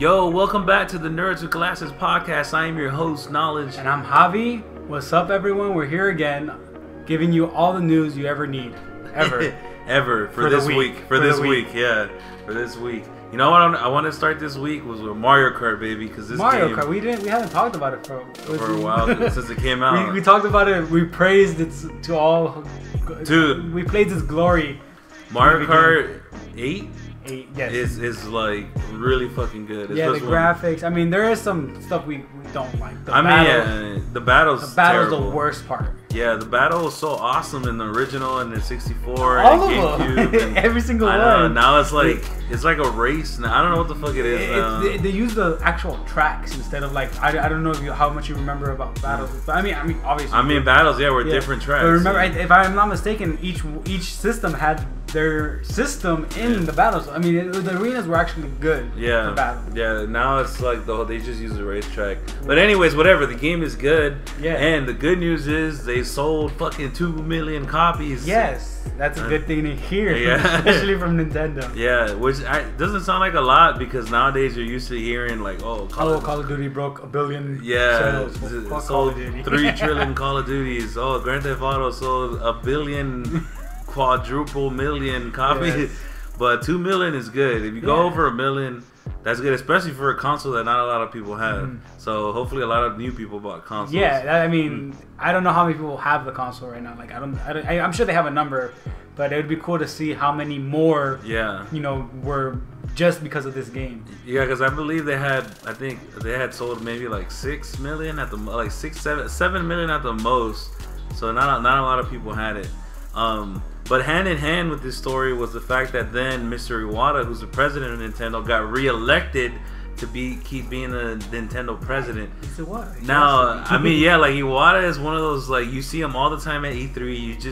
Yo, welcome back to the Nerds with Glasses podcast. I am your host, Knowledge. And I'm Javi. What's up, everyone? We're here again, giving you all the news you ever need. Ever. Ever. For this week. For this week. You know what I want to start this week was with Mario Kart, baby, because this Mario game... Kart, we haven't talked about it for a while, since it came out. we talked about it, we praised it to all... Dude. We played its glory. Mario Kart 8? Yes. Is like really fucking good. It's the graphics. I mean, there is some stuff we don't like. The battle's the worst part. Yeah, the battle was so awesome in the original and the 64 all and of GameCube. them. Every single one. I know. Now it's like a race. Now I don't know what the fuck it is. They use the actual tracks instead of like I don't know how much you remember about battles. But I mean obviously. Battles were different tracks. But remember, if I'm not mistaken, each system had their system in the battles. I mean, the arenas were actually good for battles. Yeah, now it's like they just use the racetrack. But anyways, whatever. The game is good. Yeah. And the good news is they sold fucking 2 million copies. Yes, that's a good thing to hear. Yeah. Especially from Nintendo. Yeah, which doesn't sound like a lot because nowadays you're used to hearing like, Call of Duty broke 1 billion. Yeah, sales. sold 3 trillion Call of Duties. Grand Theft Auto sold 1 billion. Quadruple million copies, yes. But 2 million is good. If you go over 1 million, that's good, especially for a console that not a lot of people have. So hopefully a lot of new people bought consoles. Yeah, I mean, I don't know how many people have the console right now. Like, I'm sure they have a number, but it would be cool to see how many more. Yeah. Were just because of this game. Yeah, because I believe I think they had sold maybe like 6 million at the like 7 million at the most. So not a lot of people had it. But hand in hand with this story was the fact that then Mr. Iwata, who's the president of Nintendo, got re-elected to keep being the Nintendo president. It's Iwata. Now, I mean, like Iwata is one of those, like, you see him all the time at E3.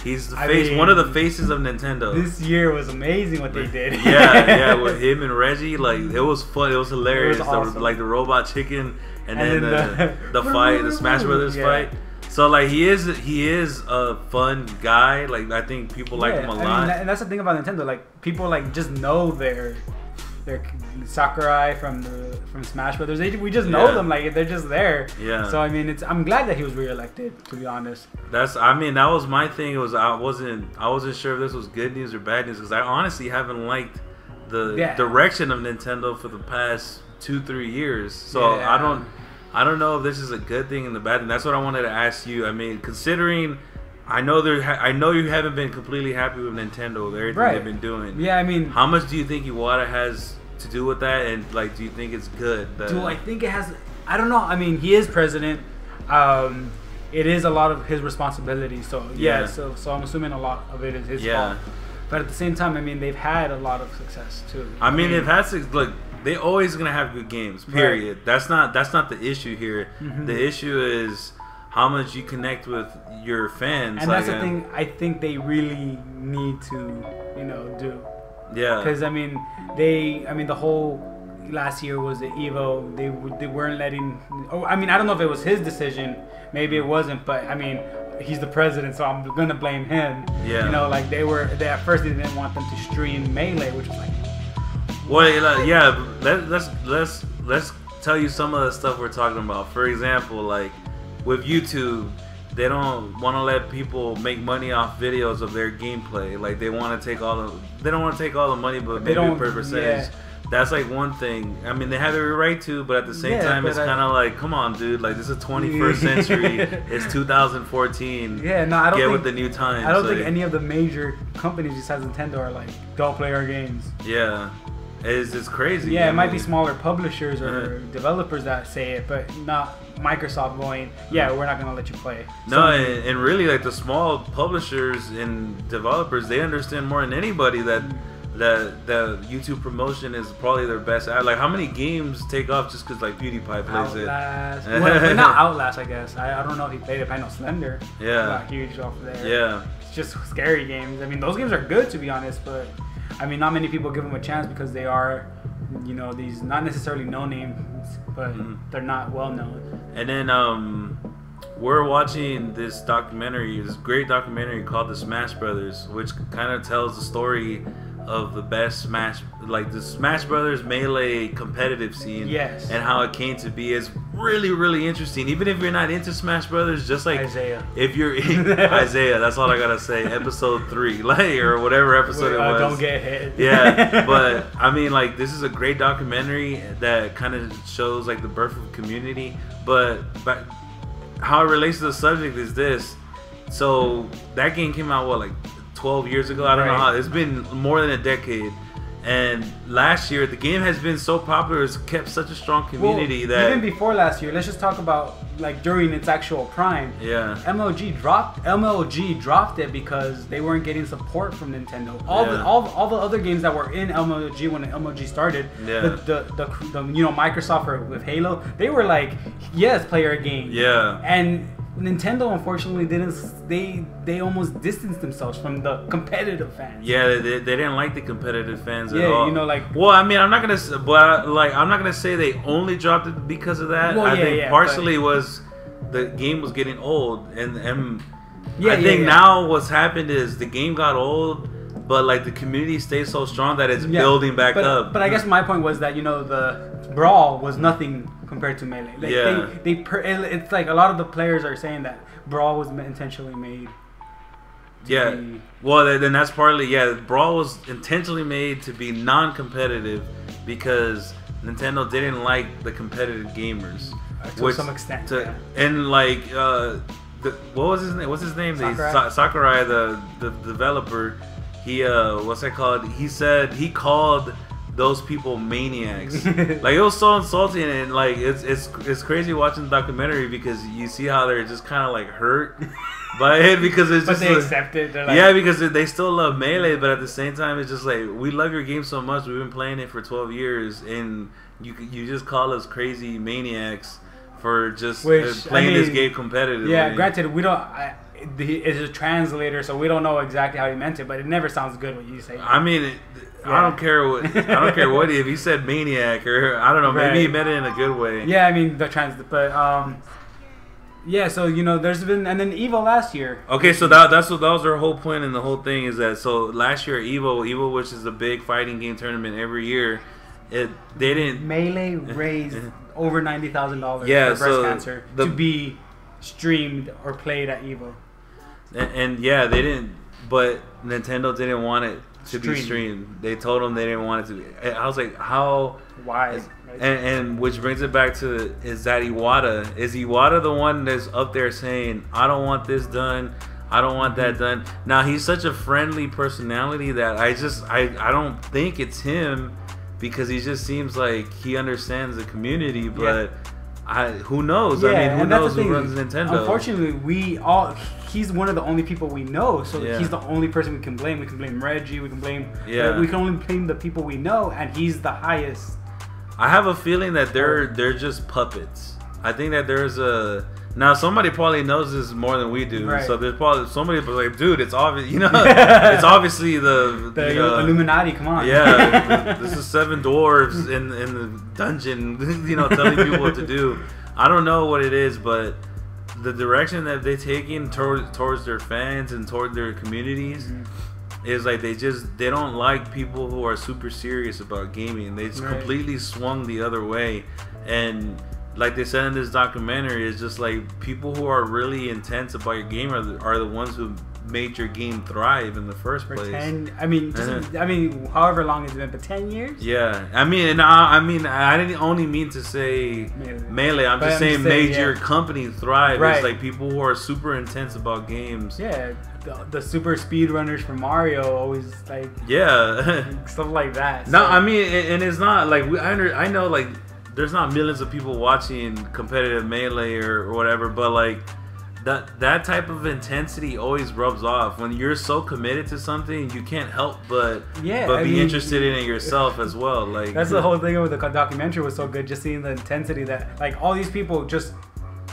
He's the face, one of the faces of Nintendo. This year was amazing what they did. Yeah, with him and Reggie, like it was fun. It was hilarious. It was awesome. Like the robot chicken, and then the fight, the Smash Brothers fight. So like he is a fun guy. Like I think people like him a lot. And that's the thing about Nintendo. Like people like just know their Sakurai from Smash Brothers. We just know them. Like they're just there. Yeah. So I mean, I'm glad that he was reelected. To be honest. That was my thing. It was I wasn't sure if this was good news or bad news because I honestly haven't liked the direction of Nintendo for the past 2-3 years. So I don't know if this is a good thing and the bad thing. That's what I wanted to ask you. I mean, considering I know you haven't been completely happy with Nintendo with everything they've been doing. Yeah, I mean, how much do you think Iwata has to do with that? And like, do you think it's good? Do I think it has? I don't know. I mean, he is president. It is a lot of his responsibility. So so I'm assuming a lot of it is his fault. But at the same time, I mean, they've had a lot of success too. I mean, they've had they're always gonna have good games. Period. Right. That's not the issue here. The issue is how much you connect with your fans. And that's the thing. I think they really need to, do. Yeah. Because I mean, the whole last year was the Evo. They weren't letting. I mean, I don't know if it was his decision. Maybe it wasn't. But I mean, he's the president, so I'm gonna blame him. Yeah. Like they at first they didn't want them to stream Melee, which was like. Well, yeah. Let's tell you some of the stuff we're talking about. For example, like with YouTube, they don't want to let people make money off videos of their gameplay. Like they don't want to take all the money, but maybe per percentage. Yeah. That's like one thing. I mean, they have every right to, but at the same time, it's kind of like, come on, dude. Like this is 21st century. It's 2014. Yeah, no, I don't get think, with the new times. I don't think any of the major companies besides Nintendo are like, don't play our games. Yeah. It's crazy. Yeah, it might be smaller publishers or developers that say it, but not Microsoft going, we're not going to let you play. No, and really, like the small publishers and developers, they understand more than anybody that the YouTube promotion is probably their best ad. Like, how many games take off just because like PewDiePie plays Outlast. Well, not Outlast, I guess. I don't know if he played it. I know Slender. Yeah. Got huge off there. Yeah. It's just scary games. I mean, those games are good, to be honest, but I mean, not many people give them a chance because they are, these not necessarily no names, but they're not well known. And then we're watching this great documentary called The Smash Brothers, which kind of tells the story of the best Smash, like the Smash Brothers Melee competitive scene, yes, and how it came to be is really, really interesting. Even if you're not into Smash Brothers, just like Isaiah, if you're Isaiah, that's all I gotta say. Episode 3, like, or whatever episode it was. Don't get hit. Yeah, but I mean, like, this is a great documentary that kind of shows like the birth of a community. But how it relates to the subject is this. So that game came out like 12 years ago. I don't know how. It's been more than a decade. And last year, the game has been so popular. It's kept such a strong community that even before last year, let's just talk about like during its actual prime. Yeah. MLG dropped it because they weren't getting support from Nintendo. All the other games that were in MLG when MLG started, the Microsoft with Halo, they were like, yes, play our game. Yeah. And Nintendo unfortunately didn't. They almost distanced themselves from the competitive fans. Yeah, they didn't like the competitive fans at all. You know, like. Well, I mean, I'm not gonna say they only dropped it because of that. Well, I think partially was the game was getting old, and I think now what's happened is the game got old, but like the community stays so strong that it's building back up. But I guess my point was that the Brawl was nothing compared to Melee. Like, it's like a lot of the players are saying that Brawl was intentionally made. Well, then that's partly Brawl was intentionally made to be non-competitive because Nintendo didn't like the competitive gamers to some extent. And like what was his name? What's his name? Sakurai, the developer. He what's that called? He said he called those people maniacs. Like, it was so insulting, and like it's crazy watching the documentary because you see how they're just kind of like hurt by it because it's just. But they accept it. They're like, yeah, because they still love Melee, but at the same time, it's just like, we love your game so much. We've been playing it for 12 years, and you just call us crazy maniacs for just playing this game competitively. Yeah, granted, we don't. It's a translator, so we don't know exactly how he meant it, but it never sounds good when you say. I mean, I don't care what if he said maniac, or I don't know, maybe he meant it in a good way. Yeah, I mean yeah, so there's been, and then Evo last year. Okay, so that was their whole point, and the whole thing is that last year Evo, which is a big fighting game tournament every year, they didn't. Melee raised over $90,000 for breast cancer to be streamed or played at Evo. And they didn't, but Nintendo didn't want it to be streamed. They told them they didn't want it to be. I was like, how? Why? And which brings it back to, is that Iwata? Is Iwata the one that's up there saying, I don't want this done, I don't want that done? Now, he's such a friendly personality that I don't think it's him, because he just seems like he understands the community, but who knows? Yeah, I mean, who knows who runs Nintendo? Unfortunately, he's one of the only people we know, so he's the only person we can blame. We can blame Reggie, we can blame we can only blame the people we know, and he's the highest. I have a feeling that they're just puppets. I think that there's a somebody probably knows this more than we do. Right. So there's probably somebody like, dude, it's obvious, it's obviously the Illuminati. Come on. Yeah, this is 7 dwarves in the dungeon, telling people what to do. I don't know what it is, but the direction that they're taking towards their fans and toward their communities is like they don't like people who are super serious about gaming. They just completely swung the other way, and like they said in this documentary, it's just like people who are really intense about your game are the ones who made your game thrive in the first place. However long it's been, but 10 years. Yeah, I didn't only mean to say Melee. I'm just saying major companies thrive. Right. It's like people who are super intense about games. Yeah, the super speedrunners from Mario always like stuff like that. No, I mean, and it's not like I know like there's not millions of people watching competitive Melee or whatever, but like that type of intensity always rubs off when you're so committed to something. You can't help but be interested in it yourself as well. Like, that's the whole thing with the documentary was so good, just seeing the intensity that like all these people, just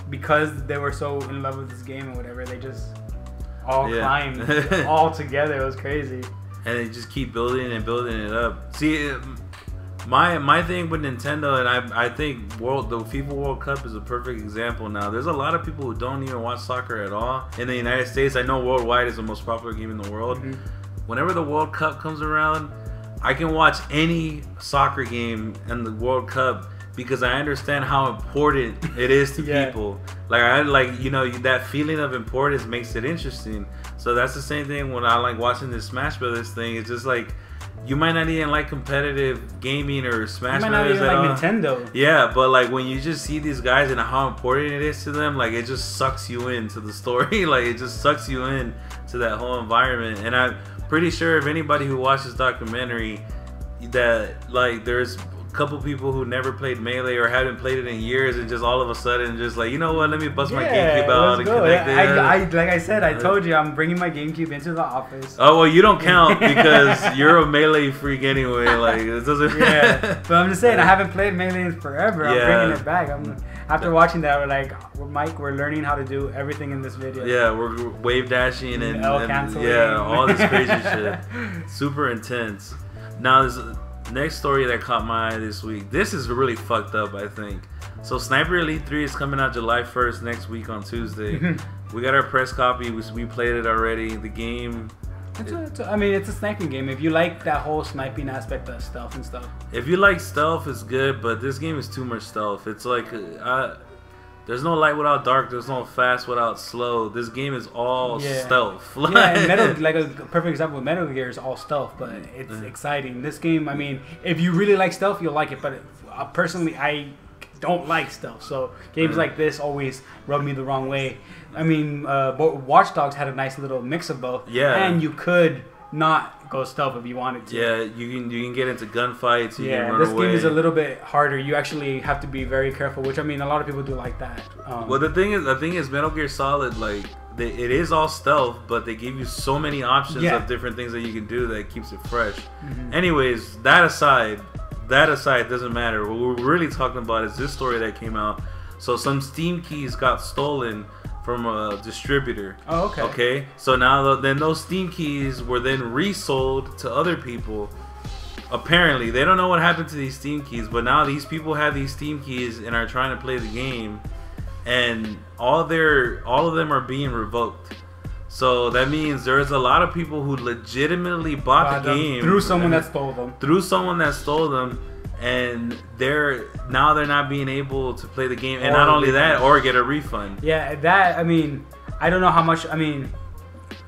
because they were so in love with this game or whatever, they just all climbed all together. It was crazy, and they just keep building and building it up. See, my thing with Nintendo, and I think the FIFA World Cup is a perfect example. Now, there's a lot of people who don't even watch soccer at all in the United States. I know worldwide is the most popular game in the world. Whenever the World Cup comes around, I can watch any soccer game in the World Cup because I understand how important it is to people. Like that feeling of importance makes it interesting. So that's the same thing when I like watching this Smash Brothers thing. It's just like you might not even like competitive gaming or Smash Brothers at all. Nintendo. Yeah, but like when you just see these guys and how important it is to them, like it just sucks you into the story. Like it just sucks you in to that whole environment. And I'm pretty sure if anybody who watched this documentary, that like there's a couple people who never played Melee or haven't played it in years, and just all of a sudden just like, you know what, let me bust my GameCube out and connect it. Like I said, I told you I'm bringing my GameCube into the office. Oh well, you don't count because you're a Melee freak anyway. Like it doesn't. But I'm just saying I haven't played Melee in forever. I'm bringing it back. After watching that, we're like, Mike, we're learning how to do everything in this video. Yeah, we're wave dashing and canceling. Yeah, all this crazy shit. Super intense. Now this next story that caught my eye this week. This is really fucked up, I think. So Sniper Elite 3 is coming out July 1st next week on Tuesday. We got our press copy. We played it already. The game. It's a sniping game. If you like that whole sniping aspect of stealth and stuff. If you like stealth, it's good. But this game is too much stealth. It's like there's no light without dark. There's no fast without slow. This game is all stealth. And like a perfect example of Metal Gear is all stealth, but it's exciting. This game, I mean, if you really like stealth, you'll like it. But personally, I don't like stealth. So games like this always rub me the wrong way. I mean, Watch Dogs had a nice little mix of both. Yeah. And you could not go stealth if you wanted to. Yeah, you can get into gunfights. You can run this away. Game is a little bit harder. You actually have to be very careful, which I mean, a lot of people do like that. Well, the thing is, Metal Gear Solid, like it is all stealth, but they give you so many options of different things that you can do that keeps it fresh. Anyways, that aside doesn't matter. What we're really talking about is this story that came out. So some Steam keys got stolen from a distributor. Oh, okay. Okay, so now then those Steam keys were then resold to other people. Apparently, they don't know what happened to these Steam keys, but now these people have these Steam keys and are trying to play the game, and all of them are being revoked. So that means there's a lot of people who legitimately bought the game through someone that stole them. And they're not being able to play the game, and not only that, or get a refund. Yeah, that, I mean, I don't know how much. I mean,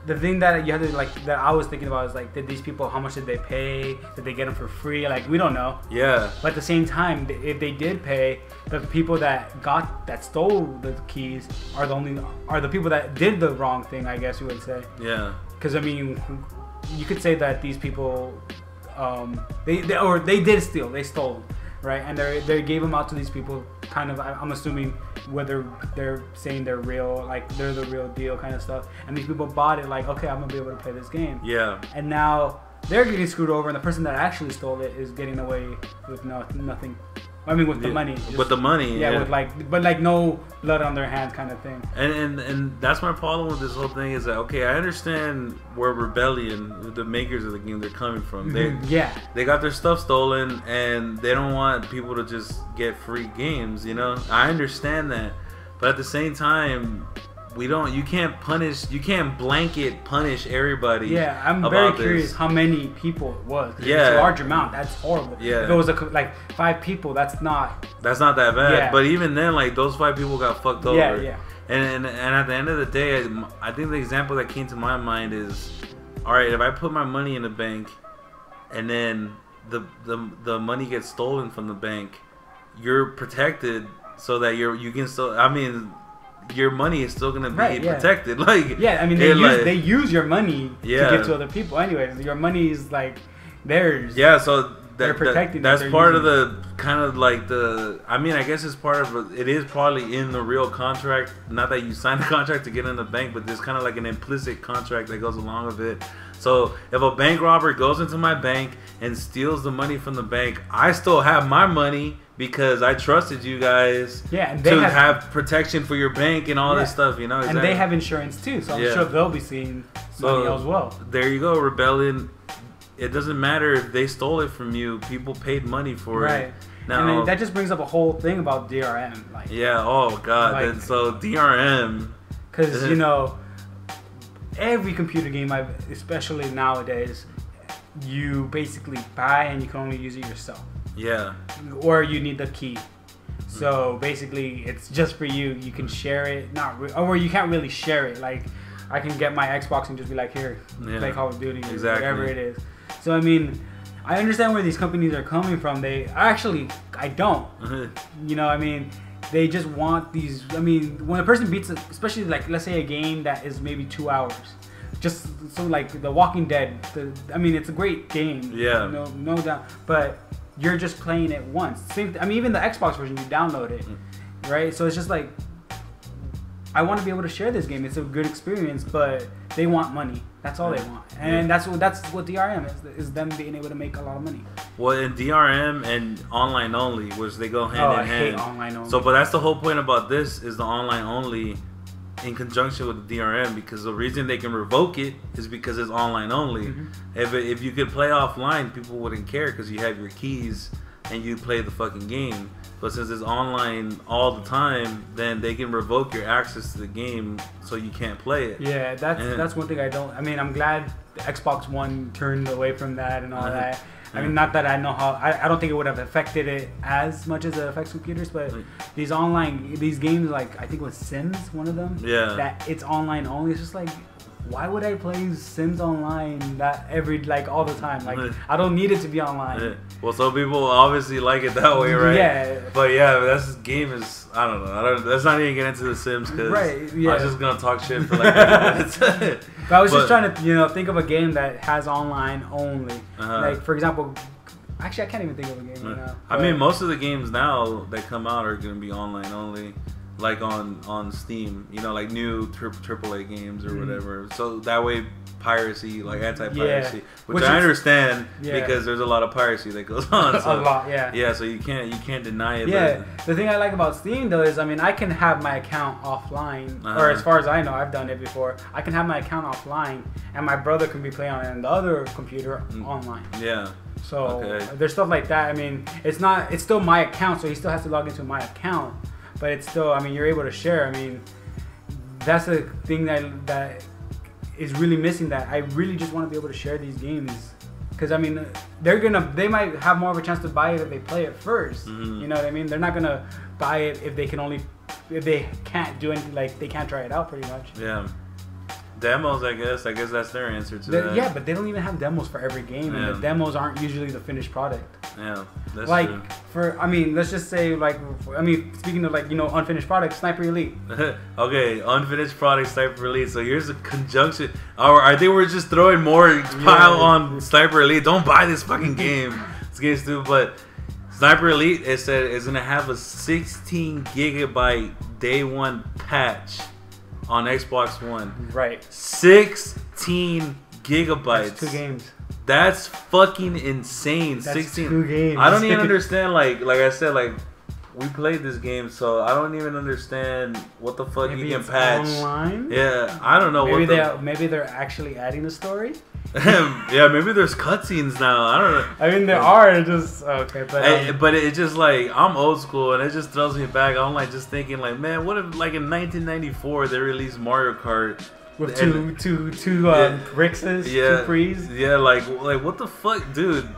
the thing that you have to that I was thinking about is like, did these people, how much did they pay? Did they get them for free? Like, we don't know. Yeah. But at the same time, if they did pay, the people that stole the keys are the people that did the wrong thing, I guess you would say. Yeah. Because I mean, you could say that these people. They did steal. They stole, right? And they gave them out to these people. Kind of, I'm assuming whether they're saying they're real, like they're the real deal, kind of stuff. And these people bought it, like, okay, I'm gonna be able to play this game. Yeah. And now they're getting screwed over, and the person that actually stole it is getting away with nothing. I mean, with the money. With the money. Yeah, with no blood on their hands, kind of thing. And that's my problem with this whole thing is that, okay, I understand where Rebellion, the makers of the game, they're coming from. They got their stuff stolen, and they don't want people to just get free games. You know, I understand that, but at the same time, you can't blanket punish everybody. Yeah, I'm very curious how many people it was. It's a large amount. That's horrible. Yeah. If it was like 5 people, that's not that bad. Yeah. But even then, like, those 5 people got fucked over. Yeah. And at the end of the day, I think the example that came to my mind is, all right, if I put my money in the bank, and then the money gets stolen from the bank, you're protected so that you can still. I mean, your money is still gonna be protected. Like, yeah, I mean, they use your money to give to other people. Anyways, your money is like theirs. Yeah, so they're protecting. That's part of the kind of like the. I mean, I guess it's part of. It is probably in the real contract. Not that you sign a contract to get in the bank, but there's kind of like an implicit contract that goes along with it. So if a bank robber goes into my bank and steals the money from the bank, I still have my money because I trusted you guys to have protection for your bank and all this stuff, you know. Exactly. And they have insurance too, so I'm sure they'll be seeing money as well. There you go, Rebellion. It doesn't matter if they stole it from you. People paid money for it. Now, and that just brings up a whole thing about DRM. Like, oh god. Like, and so DRM, because you know, every computer game, especially nowadays, you basically buy and you can only use it yourself. Yeah. Or you need the key. So basically, it's just for you. You can share it, or you can't really share it. Like, I can get my Xbox and just be like, here, play Call of Duty, or whatever it is. So I mean, I understand where these companies are coming from. I don't. You know, I mean, they just want these. I mean, when a person beats, especially like let's say a game that is maybe 2 hours, just so like The Walking Dead. I mean, it's a great game. Yeah. No doubt, but you're just playing it once. I mean, even the Xbox version, you download it, right? So it's just like, I want to be able to share this game. It's a good experience, but they want money. That's all they want, and that's what DRM is them being able to make a lot of money. Well, in DRM and online only, which they go hand in hand. I hate online only. So, but that's the whole point about this is the online only in conjunction with the DRM, because the reason they can revoke it is because it's online only. If you could play offline, people wouldn't care because you have your keys and you play the fucking game. But since it's online all the time, then they can revoke your access to the game so you can't play it. Yeah, that's one thing I don't. I mean, I'm glad the Xbox One turned away from that and all that. I mean, not that I know how. I don't think it would have affected it as much as it affects computers, but these games, like I think it was Sims, one of them. Yeah. That it's online only. It's just like, why would I play Sims online all the time? Like, I don't need it to be online. Well, some people obviously like it that way, right? Yeah. But yeah, I don't know. Let's not even get into the Sims because I'm just gonna talk shit for like 30 minutes. But I was just trying to, think of a game that has online only. Like, for example, actually, I can't even think of a game right now. I mean, most of the games now that come out are gonna be online only. Like on Steam, like new AAA games or whatever. So that way, piracy, like anti-piracy, which I understand because there's a lot of piracy that goes on. So, a lot, yeah. Yeah, so you can't deny it. Yeah, the thing I like about Steam though is, I mean, I can have my account offline, or as far as I know, I've done it before. I can have my account offline, and my brother can be playing on the other computer online. Yeah. So there's stuff like that. I mean, it's still my account, so he still has to log into my account. But it's still, I mean, you're able to share. I mean, that's the thing that is really missing. That I really just want to be able to share these games, because I mean, they might have more of a chance to buy it if they play it first. You know what I mean? They're not gonna buy it if they can't do anything. Like, they can't try it out, pretty much. Yeah. Demos, I guess that's their answer to that. Yeah, but they don't even have demos for every game, and the demos aren't usually the finished product. Yeah, that's like true. Let's just say, speaking of unfinished products, Sniper Elite. Okay, unfinished product, Sniper Elite. So here's a conjunction. I think we're just throwing more pile on Sniper Elite. Don't buy this fucking game. This game's stupid. But Sniper Elite, it said, is gonna have a 16 gigabyte day one patch on Xbox One. Right. 16 gigabytes. That's 2 games. That's fucking insane. That's 16. 2 games. I don't even understand. Like I said, we played this game, so I don't even understand what the fuck you can patch. Online? Yeah, I don't know. Maybe they're actually adding a story. Yeah, maybe there's cutscenes now. I don't know. I mean, there are. Just okay, but it's just like, I'm old school, and it just throws me back. I'm just thinking, man, what if in 1994 they released Mario Kart with two Rixes, 2 Prees? Yeah, like what the fuck, dude?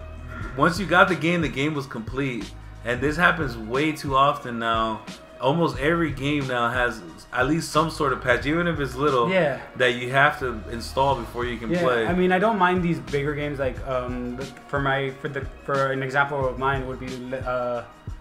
Once you got the game was complete, and this happens way too often now. Almost every game now has at least some sort of patch, even if it's little, that you have to install before you can play. I mean, I don't mind these bigger games. Like for an example of mine would be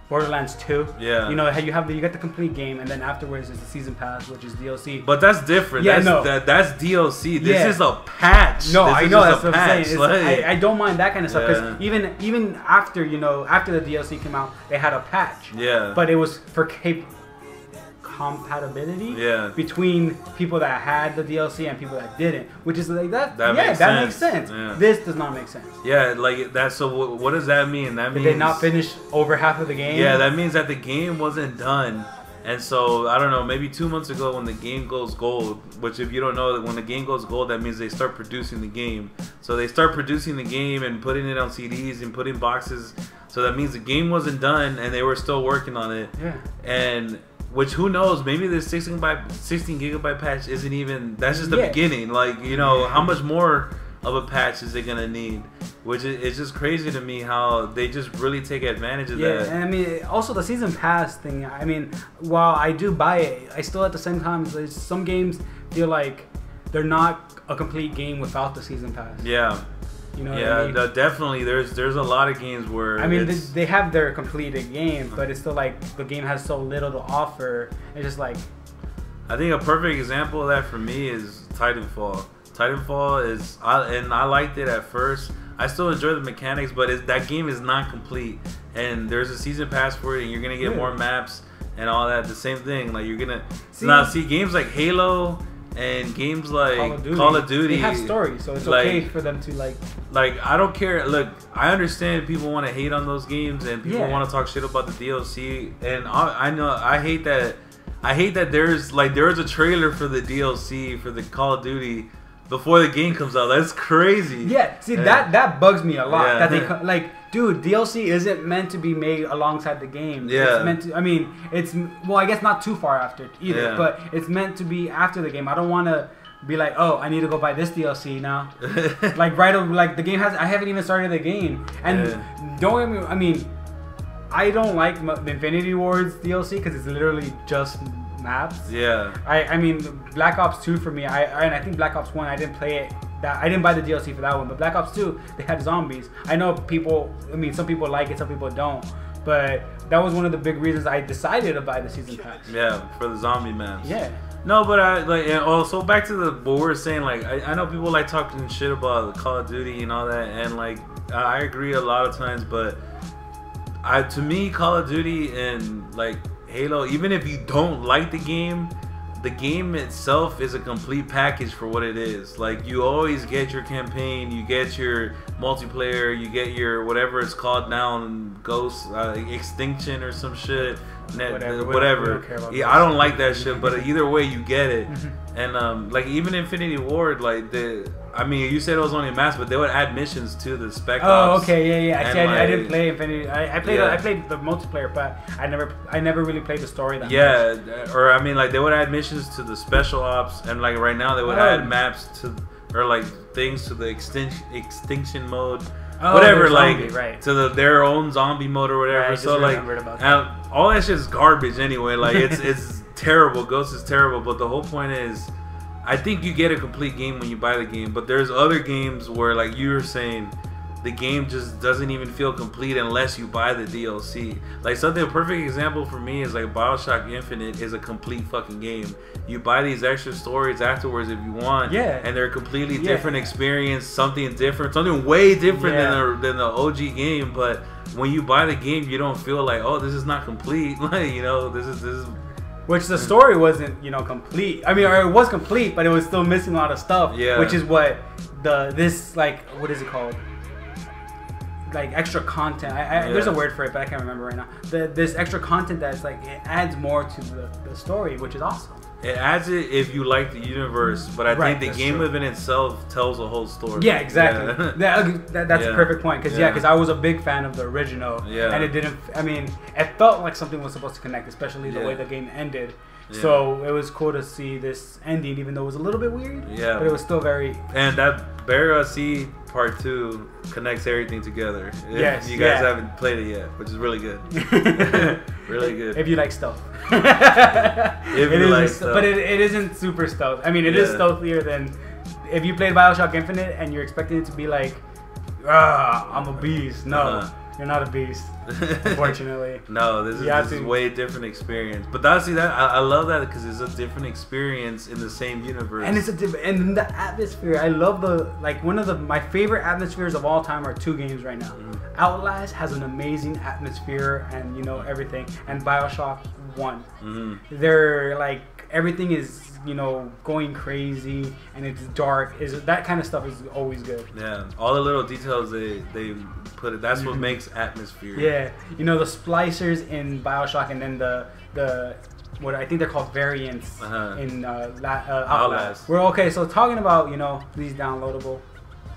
Borderlands 2. Yeah. You get the complete game, and then afterwards is the season pass, which is DLC. But that's different. Yeah, that's DLC. This is a patch. No, I know, that's what I'm saying. I don't mind that kind of stuff, because even after the DLC came out, they had a patch. Yeah. But it was for compatibility between people that had the DLC and people that didn't, which is like that. That makes sense. Yeah. This does not make sense. Yeah, like that. So what does that mean? That means did they not finish over half of the game? Yeah, that means that the game wasn't done. And so, I don't know, maybe 2 months ago when the game goes gold, which if you don't know, when the game goes gold, that means they start producing the game. So they start producing the game and putting it on CDs and putting boxes. So that means the game wasn't done and they were still working on it. Yeah. And which, who knows, maybe this 16 gigabyte patch isn't even, that's just the beginning. Like, how much more of a patch is it gonna need? Which is it's just crazy to me how they just really take advantage of that. Yeah, and I mean, also the season pass thing. I mean, while I do buy it, I still at the same time, some games feel like they're not a complete game without the season pass. Yeah. You know yeah, what I mean? Definitely. There's a lot of games where I mean they have their completed game, but it's still like the game has so little to offer. It's just like I think a perfect example of that for me is Titanfall. Titanfall is I liked it at first. I still enjoy the mechanics, but that game is not complete. And there's a season pass for it, and you're gonna get more maps and all that. The same thing, like you're gonna see games like Halo. And games like Call of Duty, they have stories, so it's okay for them to like. I don't care. Look, I understand people want to hate on those games and people want to talk shit about the DLC. And I know I hate that. I hate that there's a trailer for the DLC for the Call of Duty before the game comes out. That's crazy. Yeah, see that bugs me a lot. Yeah. That they dude, DLC isn't meant to be made alongside the game. Yeah. It's meant to. I mean, I guess not too far after either, but it's meant to be after the game. I don't want to be like, oh, I need to go buy this DLC now. The game has. I haven't even started the game, and don't get me. I mean, I don't like the Infinity Ward's DLC because it's literally just maps. Yeah. I mean, Black Ops 2 for me. I think Black Ops 1 I didn't play it. I didn't buy the DLC for that one, but Black Ops 2 they had zombies. I know people. I mean, some people like it, some people don't. But that was one of the big reasons I decided to buy the season pass. Yeah, for the zombie maps. Yeah. No, but and also back to what we were saying. Like I know people like talking shit about Call of Duty and all that, and I agree a lot of times. But to me, Call of Duty and Halo, even if you don't like the game itself is a complete package for what it is. Like, you always get your campaign, you get your multiplayer, you get your whatever it's called now, Ghost Extinction or some shit. Whatever. I don't like that shit, but either way you get it. And even Infinity Ward, you said it was only maps, but they would add missions to the Spec Ops. Oh, okay, yeah. Actually, I didn't play Infinity. I played the multiplayer, but I never really played the story that much. Or they would add missions to the Special Ops, and right now they would add maps to things to the extinction mode. Whatever, zombie, to their own zombie mode or whatever. Right, so all that shit is garbage anyway. It's terrible. Ghost is terrible, but the whole point is, I think you get a complete game when you buy the game. But there's other games where, like you were saying, the game just doesn't even feel complete unless you buy the DLC. A perfect example for me is BioShock Infinite is a complete fucking game. You buy these extra stories afterwards if you want, and they're a completely different experience, something different, something way different than the OG game. But when you buy the game, you don't feel like, oh, this is not complete. This is. Which the story wasn't, complete. I mean, or it was complete, but it was still missing a lot of stuff. Yeah. Which is what what is it called? Extra content. There's a word for it, but I can't remember right now. This extra content that's it adds more to the story, which is awesome. It adds it if you like the universe, but I think the game within itself tells a whole story. Yeah, exactly. That's a perfect point. Because I was a big fan of the original, and it didn't. I mean, it felt like something was supposed to connect, especially the way the game ended. Yeah. So it was cool to see this ending, even though it was a little bit weird. Yeah, but it was still very. And that Barra C Part 2 connects everything together. Yes, you guys haven't played it yet, which is really good. Really good. If you like stealth. But it isn't super stealth. I mean, it is stealthier than if you played BioShock Infinite and you're expecting it to be I'm a beast. No. You're not a beast, unfortunately. No, this is way different experience. But I love that because it's a different experience in the same universe. And and the atmosphere. I love one of my favorite atmospheres of all time are two games right now. Outlast has an amazing atmosphere and everything, and BioShock 1. They're everything is going crazy and it's dark. That kind of stuff is always good. Yeah, all the little details they put it. That's what makes atmosphere. Yeah, the splicers in BioShock, and then the what I think they're called variants in Outlast. So talking about these downloadable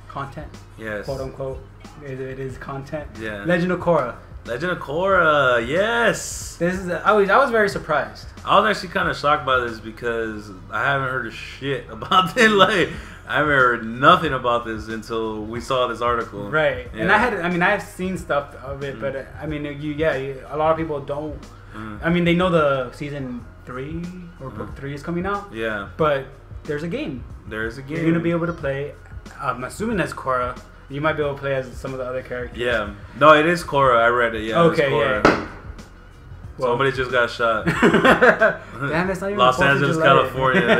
content. Yes. Quote unquote. It is content. Yeah. Legend of Korra. Legend of Korra. Yes. I was very surprised. I was actually kind of shocked by this because I haven't heard a shit about it. Like, I haven't heard nothing about this until we saw this article. Right. Yeah. And I've seen stuff of it, but I mean, a lot of people don't. I mean, they know the season 3 or book 3 is coming out. Yeah. But there's a game. There's a game. You're gonna be able to play. I'm assuming that's Korra. You might be able to play as some of the other characters. Yeah. No, it is Korra. I read it. Yeah. Okay. Yeah. Somebody just got shot. Damn, it's not even Los Angeles, California. But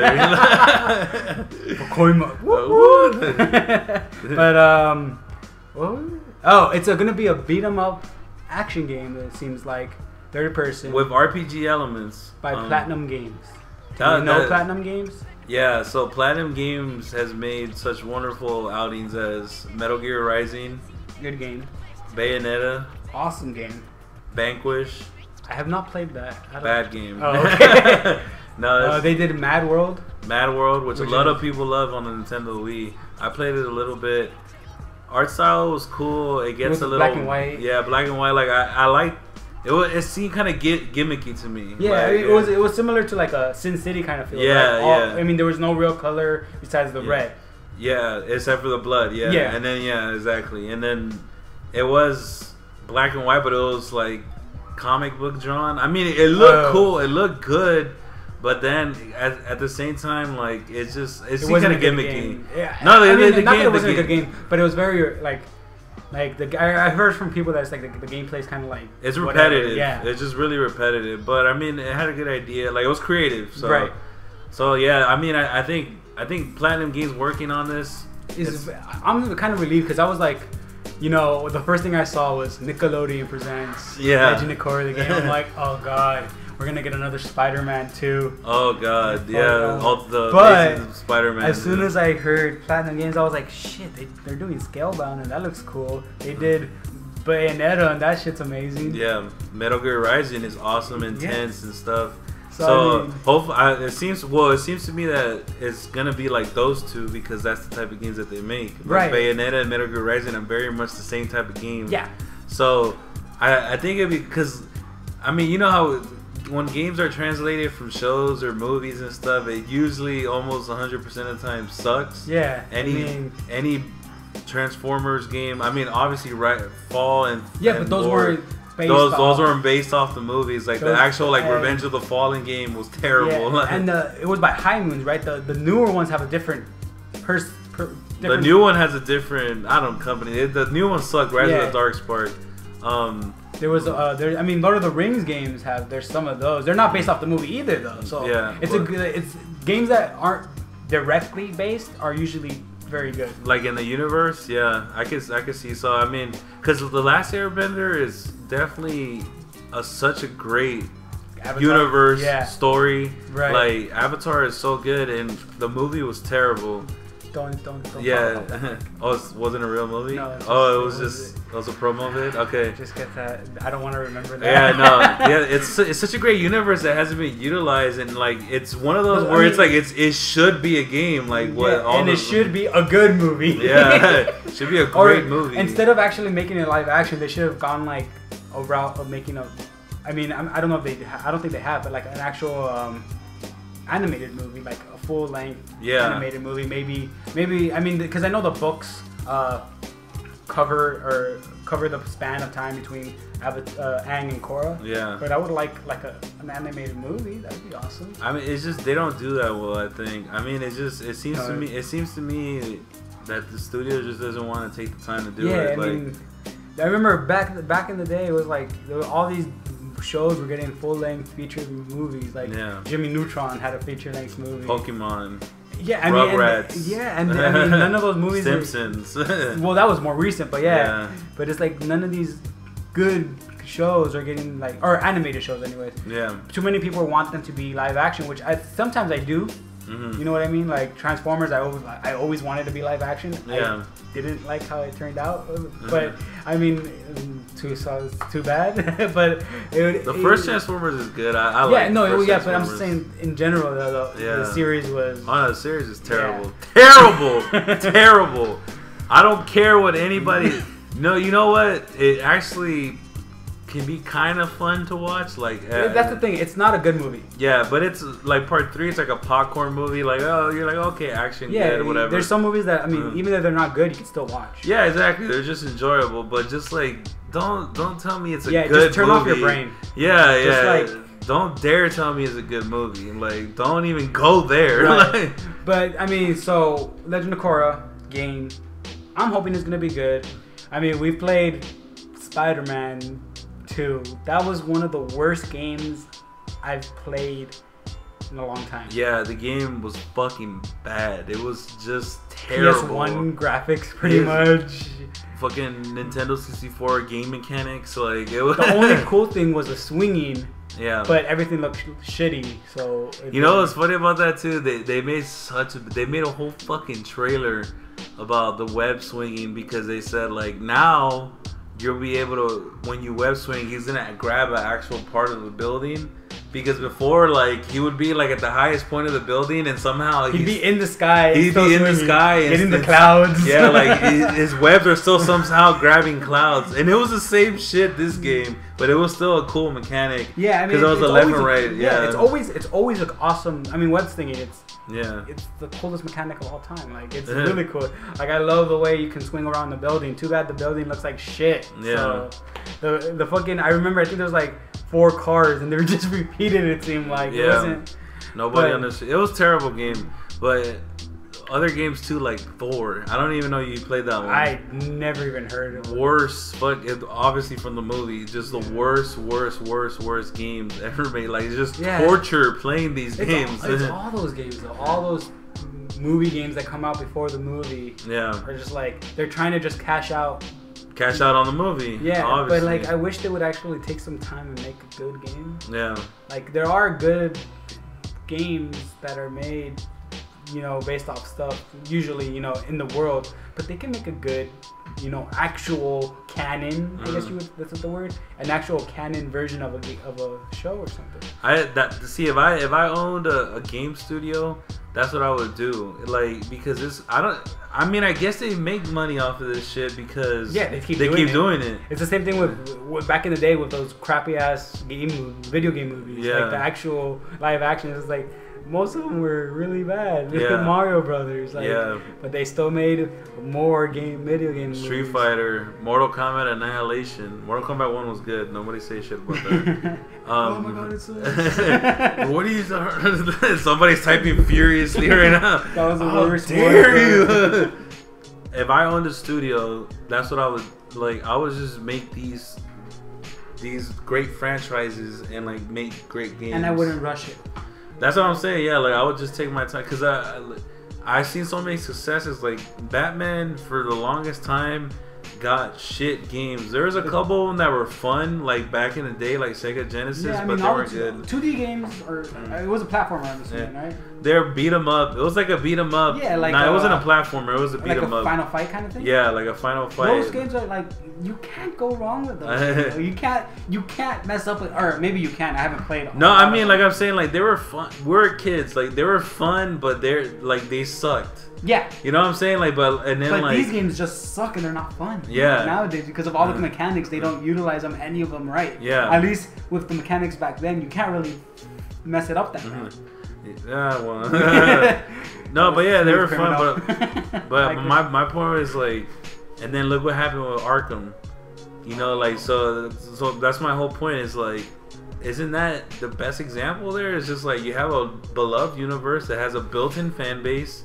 it's gonna be a beat 'em up action game. It seems like third person with RPG elements by Platinum Games. Do you know Platinum Games? Yeah, so Platinum Games has made such wonderful outings as Metal Gear Rising, good game, Bayonetta, awesome game, Vanquish. I have not played that. Bad game. Oh, okay. No, they did Mad World. Mad World, which a lot of people love on the Nintendo Wii. I played it a little bit. Art style was cool. It gets a little black and white. Yeah, black and white. Like I like. It seemed kind of gimmicky to me. Yeah, like, it was similar to like a Sin City kind of feel. Yeah, yeah. I mean, there was no real color besides the red. Yeah, except for the blood. Yeah. Yeah. And then exactly. And then it was black and white, but it was like comic book drawn. I mean, it looked cool. It looked good. But then at the same time, like it seemed kind of gimmicky. Yeah. No, not that it wasn't a good game, but it was very like I heard from people that it's like the gameplay is kind of like it's repetitive. Yeah, it's just really repetitive. But I mean, it had a good idea. Like it was creative. So, right. So yeah, I mean, I think Platinum Games working on this. I'm kind of relieved because I was like, you know, the first thing I saw was Nickelodeon presents Legend of Korra the game. I'm like, oh god. We're gonna get another Spider-Man too. Oh god, yeah, all the but Spider-Man. As soon as I heard Platinum Games, I was like, shit, they're doing Scalebound and that looks cool. They did Bayonetta and that shit's amazing. Yeah, Metal Gear Rising is awesome, intense and stuff. So I mean, hopefully, it seems to me that it's gonna be like those two because that's the type of games that they make. Like right. Bayonetta and Metal Gear Rising are very much the same type of game. Yeah. So I think it'd be because I mean you know how. When games are translated from shows or movies and stuff, it usually almost 100% of the time sucks. Yeah. Any Transformers game, I mean, obviously, Fall and but those weren't based those weren't based off the movies. Like the actual Revenge of the Fallen game was terrible. Yeah, and it was by High Moons, right? The newer ones have a different The new one has a different company. The new one sucked. Rise of the Dark Spark. There was I mean, Lord of the Rings games there's some of those. They're not based off the movie either though. So it's games that aren't directly based are usually very good. Like in the universe, yeah, I could see. So I mean, because The Last Airbender is definitely such a great Avatar, universe story. Right. Like Avatar is so good, and the movie was terrible. Don't yeah. Oh, it wasn't a real movie? No. It was a promo vid? Okay. Just get that. I don't want to remember that. Yeah, no. Yeah, it's such a great universe that hasn't been utilized, and like it's one of those where it's like it should be a game, like it should be a good movie. Yeah, it should be a great movie. Instead of actually making it live action, they should have gone like a route of making a. I mean, I don't know if I don't think they have, but like an actual animated movie, like a full length animated movie. Maybe I mean, because I know the books cover the span of time between Aang and Korra. Yeah. But I would like an animated movie. That'd be awesome. I mean, it's just they don't do that well. I think. I mean, it seems to me that the studio just doesn't want to take the time to do it. Yeah, I mean, I remember back in the day, it was like there were all these shows were getting full-length feature movies. Like Jimmy Neutron had a feature-length movie. Pokemon. Yeah, I mean, Rugrats. and I mean, none of those movies. Simpsons. Well, that was more recent, but but it's like none of these good shows are getting or animated shows, anyways. Yeah. Too many people want them to be live action, which sometimes I do. Mm-hmm. You know what I mean? Like Transformers, I always wanted to be live action. Yeah. I didn't like how it turned out, but I mean, too bad. But the first Transformers is good. I like. But I'm just saying in general, the series was. Oh no, the series is terrible, terrible. I don't care what anybody. No, you know what? It actually can be kind of fun to watch. Like that's the thing. It's not a good movie. Yeah, but it's like part 3. It's like a popcorn movie. Like you're like okay, action, good, whatever. There's some movies that even though they're not good, you can still watch. Yeah, exactly. They're just enjoyable, but just like don't tell me it's a good just turn movie. off your brain. Yeah, just like don't dare tell me it's a good movie. Like don't even go there. Right. But I mean, so Legend of Korra game. I'm hoping it's gonna be good. I mean, we played Spider-Man 2. That was one of the worst games I've played in a long time. Yeah, the game was fucking bad. It was just terrible. PS1 graphics, pretty much. Fucking Nintendo 64 game mechanics. Like it was. The only cool thing was the swinging. Yeah. But everything looked shitty. So you know what's funny about that too? They made a whole fucking trailer about the web swinging because they said like now you'll be able to, when you web swing, he's gonna grab an actual part of the building. Because before, like, he would be like at the highest point of the building, and somehow he'd be in the sky. He'd be in the sky, and in the clouds. Yeah, like his webs are still somehow grabbing clouds, and it was the same shit this game, but it was still a cool mechanic. Yeah, I mean, because it was a left and right. Yeah, it's always like awesome. I mean, web stinging, it's the coolest mechanic of all time. Like it's really cool. Like I love the way you can swing around the building. Too bad the building looks like shit. Yeah. So the fucking I remember I think there was like 4 cars and they were just repeated. It seemed like it wasn't. Nobody understood. It was a terrible game, but other games too, like Thor. I don't even know you played that one. I never even heard of it. Worst, obviously from the movie, just the worst games ever made. Like just torture playing these games. It's all those games though. All those movie games that come out before the movie. Yeah. Are just like they're trying to just cash out on the movie. Yeah, obviously. But like I wish they would actually take some time and make a good game. Yeah. Like there are good games that are made, you know, based off stuff usually, you know, in the world, but they can make a good, you know, actual canon. I guess that's what the word, an actual canon version of a show or something. If I owned a game studio, that's what I would do. Like because I guess they make money off of this shit because they keep doing it. It's the same thing with back in the day with those crappy ass video game movies. Yeah. Like the actual live action is like most of them were really bad. Mario Brothers. Like, but they still made more video game movies. Street Fighter, Mortal Kombat Annihilation. Mortal Kombat 1 was good. Nobody say shit about that. Oh my god, it's what are you? Somebody's typing furiously right now. That was the worst one. How dare you? If I owned a studio, that's what I would like. I would just make these great franchises and like make great games. And I wouldn't rush it. That's what I'm saying. Yeah, like I would just take my time because I've seen so many successes. Like Batman, for the longest time, got shit games. There was a couple of them that were fun, like back in the day, like Sega Genesis, but they weren't good. 2D games, it was a platformer, I'm assuming, right? They're beat 'em up. It was like a beat 'em up. Yeah, like it wasn't a platformer. It was a beat 'em up. Like a Final Fight kind of thing. Yeah, like a Final Fight. Those games are like you can't go wrong with those. You can't mess up with, or maybe you can. I haven't played. No, I mean like I'm saying like they were fun. We're kids, like they were fun, but they sucked. Yeah. You know what I'm saying? Like, but these games just suck and they're not fun. Yeah. Nowadays, because of all the mechanics, they don't utilize any of them right. Yeah. At least with the mechanics back then, you can't really mess it up that bad. Yeah, well. No, but yeah, they were fun. But my point is like, and then look what happened with Arkham. You know, like so that's my whole point. Is like, isn't that the best example there? It's just like you have a beloved universe that has a built-in fan base.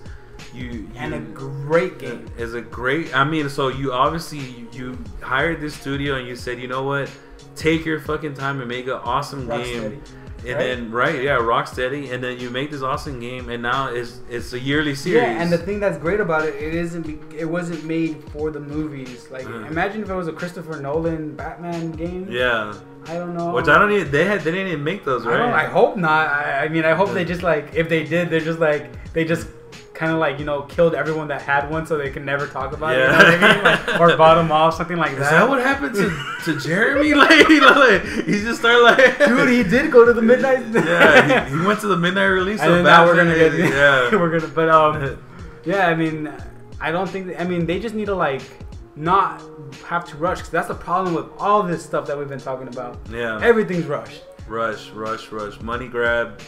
And a great game. Is a great. I mean, so you obviously you hired this studio and you said, you know what, take your fucking time and make an awesome game. And then Rocksteady, and then you make this awesome game, and now it's a yearly series. Yeah, and the thing that's great about it, it wasn't made for the movies. Like, imagine if it was a Christopher Nolan Batman game. Yeah. I don't know. Which I don't even. They didn't even make those, right? I hope not. I mean, I hope they just like, if they did, they're just like they just kind of like, you know, killed everyone that had one so they can never talk about it. You know what I mean? Like, or bought them off, something like that. Is that what happened to Jeremy? Like, you know, like, he just started like... Dude, he did go to the midnight... Yeah, he went to the midnight release. And then now we're going to get... Yeah. We're going to... But, yeah, I mean, I don't think... I mean, they just need to, like, not have to rush. Because that's the problem with all this stuff that we've been talking about. Yeah. Everything's rushed. Rush. Money grab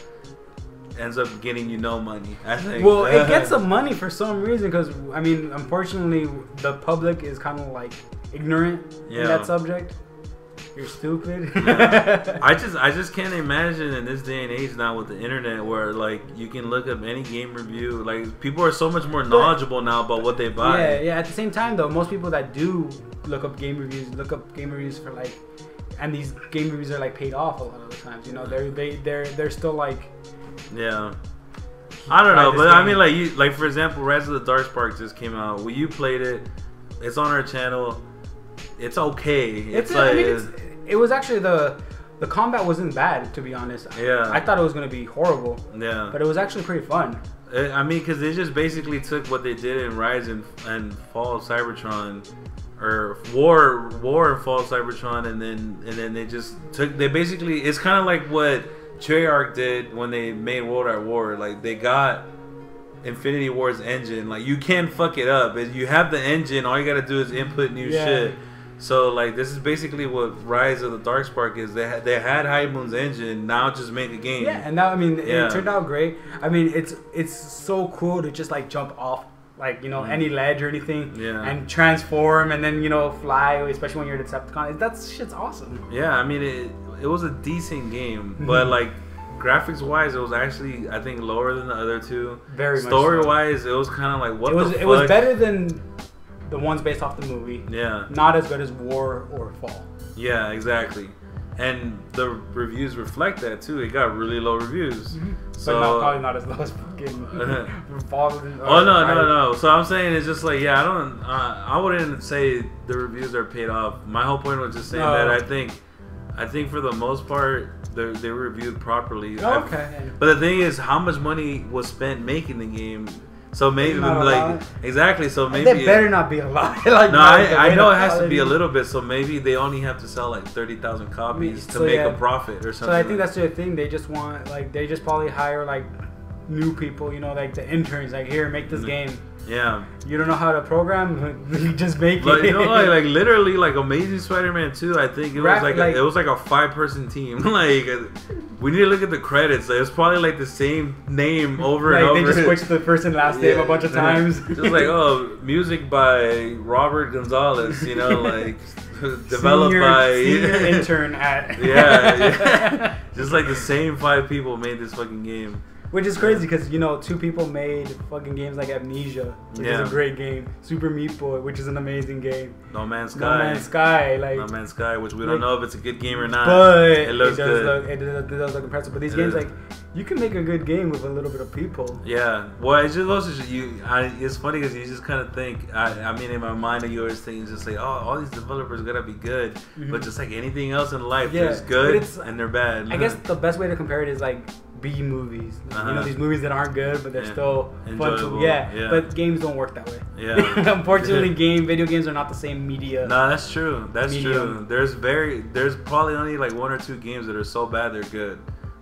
ends up getting you no money, I think. Well, it gets some money for some reason because, I mean, unfortunately, the public is kind of like ignorant in that subject. You're stupid. Yeah. I just can't imagine in this day and age now with the internet where like you can look up any game review. Like people are so much more knowledgeable now about what they buy. Yeah. At the same time though, most people that do look up game reviews for like, and these game reviews are like paid off a lot of the times. You know, they're still like. Yeah. I don't know, but I mean like for example, Rise of the Darkspark just came out. Well, you played it. It's on our channel. It's okay. It was actually the combat wasn't bad, to be honest. Yeah. I thought it was gonna be horrible. Yeah. But it was actually pretty fun. I mean, because they just basically took what they did in Rise and Fall of Cybertron, or War and Fall of Cybertron, and then they basically it's kind of like what Treyarch did when they made World at War. Like they got Infinity Ward's engine. Like you can't fuck it up. If you have the engine, all you gotta do is input new shit. So like this is basically what Rise of the Darkspark is. They had High Moon's engine. Now just make a game. Yeah, and now I mean it turned out great. I mean it's so cool to just like jump off like any ledge or anything. Yeah. And transform and then fly, especially when you're a Decepticon. That shit's awesome. Yeah, I mean it was a decent game, but like graphics wise, it was actually I think lower than the other two. Very much. Story wise, it was kind of like what the fuck? It was better than the ones based off the movie. Yeah. Not as good as War or Fall. Yeah, exactly. And the reviews reflect that too. It got really low reviews. So but probably not as low as fucking Fall. No. So I'm saying it's just like I wouldn't say the reviews are paid off. My whole point was just saying that I think for the most part they were reviewed properly. Okay. But the thing is, how much money was spent making the game? So maybe exactly. So maybe they better not be a lot. I know it has to be a little bit. So maybe they only have to sell like 30,000 copies to make a profit or something. So I think that's the thing. They just want they just probably hire like new people. Like the interns. Like here, make this game. Yeah. You don't know how to program? You just make it. Like literally, like Amazing Spider-Man 2. I think it was it was like a 5-person team. Like we need to look at the credits. It's probably like the same name over and over. They just switched the first and last name a bunch of times. Just like music by Robert Gonzalez. Developed by senior intern at. Yeah. Just like the same 5 people made this fucking game. Which is crazy because 2 people made fucking games like Amnesia, which is a great game. Super Meat Boy, which is an amazing game. No Man's Sky. No Man's Sky, which we don't know if it's a good game or not. But it looks good. It does look impressive. But these games, you can make a good game with a little bit of people. Yeah. Well, it's just also it's funny because you just kind of think. I mean, in my mind, you always think just like, all these developers gotta be good. But just like anything else in life, there's good and they're bad. I guess the best way to compare it is like B movies. These movies that aren't good, but they're still enjoyable. Fun. But games don't work that way. Yeah. Unfortunately, video games are not the same media. No, that's true. That's true. There's probably only like 1 or 2 games that are so bad they're good.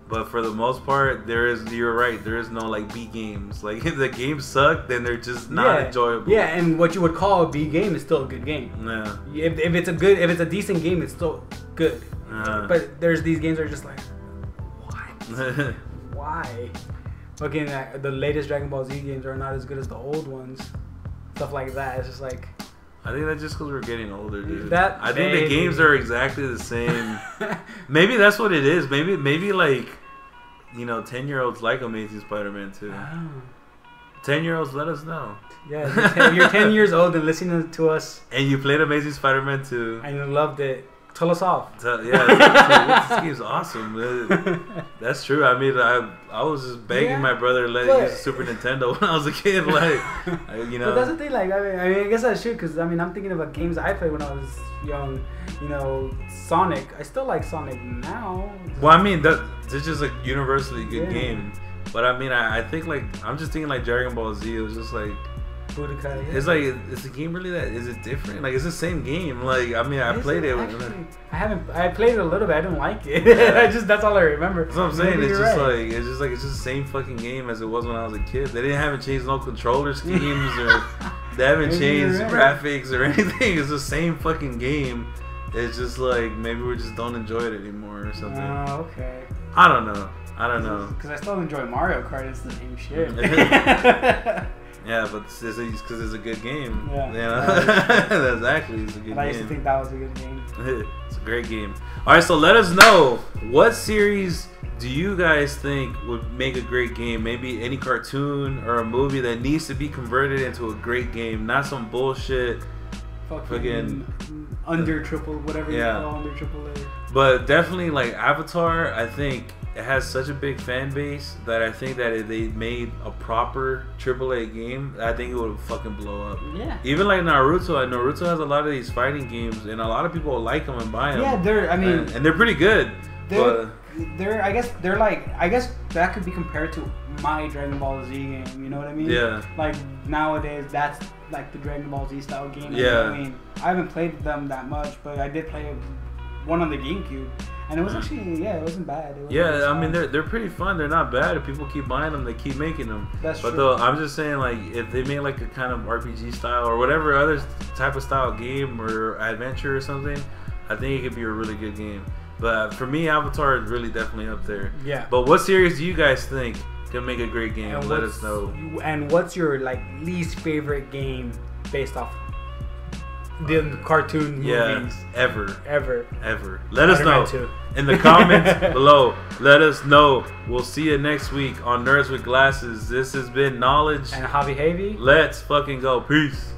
But for the most part, you're right. There is no like B games. Like if the games suck, then they're just not enjoyable. Yeah, and what you would call a B game is still a good game. Yeah. If it's a decent game, it's still good. But there's these games that are just like, what? Why? Looking at the latest Dragon Ball Z games are not as good as the old ones. Stuff like that. It's just like. I think that's just because we're getting older, dude. I think the games are exactly the same. Maybe that's what it is. Maybe like, 10-year-olds like Amazing Spider-Man 2. 10-year-olds, let us know. Yeah, you're 10 years old and listening to us. And you played Amazing Spider-Man 2. And you loved it. Tell us off. This game's awesome. That's true. I mean, I was just begging my brother to let me use the Super Nintendo when I was a kid. Like, But that's the thing. Like, I mean, I guess that's true because I'm thinking about games I played when I was young. Sonic. I still like Sonic now. Well, I mean, it's just a universally good game. But I mean, I think like I'm just thinking like Dragon Ball Z. It was just like. Budokai, It's like, is the game really that? Is it different? Like, it's the same game. Like, I mean, I played it. I played it a little bit. I didn't like it. That's all I remember. That's what I'm saying. It's just the same fucking game as it was when I was a kid. They haven't changed no controller schemes or They haven't changed graphics or anything. It's the same fucking game. It's just like maybe we just don't enjoy it anymore or something. Oh, okay. I don't know. Because I still enjoy Mario Kart. It's the same shit. Yeah, but it's because it's a good game. Yeah. You know? Exactly. It's a good game. I used to think that was a good game. It's a great game. All right, so let us know, what series do you guys think would make a great game? Maybe any cartoon or a movie that needs to be converted into a great game, not some bullshit. Fucking under triple, whatever you call under triple A. But definitely, like Avatar, I think it has such a big fan base that I think that if they made a proper AAA game, I think it would fucking blow up. Yeah. Even like Naruto, Naruto has a lot of these fighting games, and a lot of people like them and buy them. Yeah, and they're pretty good. I guess that could be compared to my Dragon Ball Z game. You know what I mean? Yeah. Like nowadays, that's like the Dragon Ball Z style game. Yeah. I mean, I haven't played them that much, but I did play one on the GameCube. And it was actually, it wasn't bad. I mean, they're pretty fun. They're not bad. If people keep buying them, they keep making them. That's true. But though, I'm just saying, like, if they made like a kind of RPG style or whatever other type of style game or adventure or something, I think it could be a really good game. But for me, Avatar is really definitely up there. Yeah. But what series do you guys think can make a great game? And let us know. And what's your like least favorite game based off the cartoon movies ever? Let us know in the comments below. Let us know. We'll see you next week on Nerds with Glasses. This has been Knowledge and Javi Havy. Let's fucking go. Peace.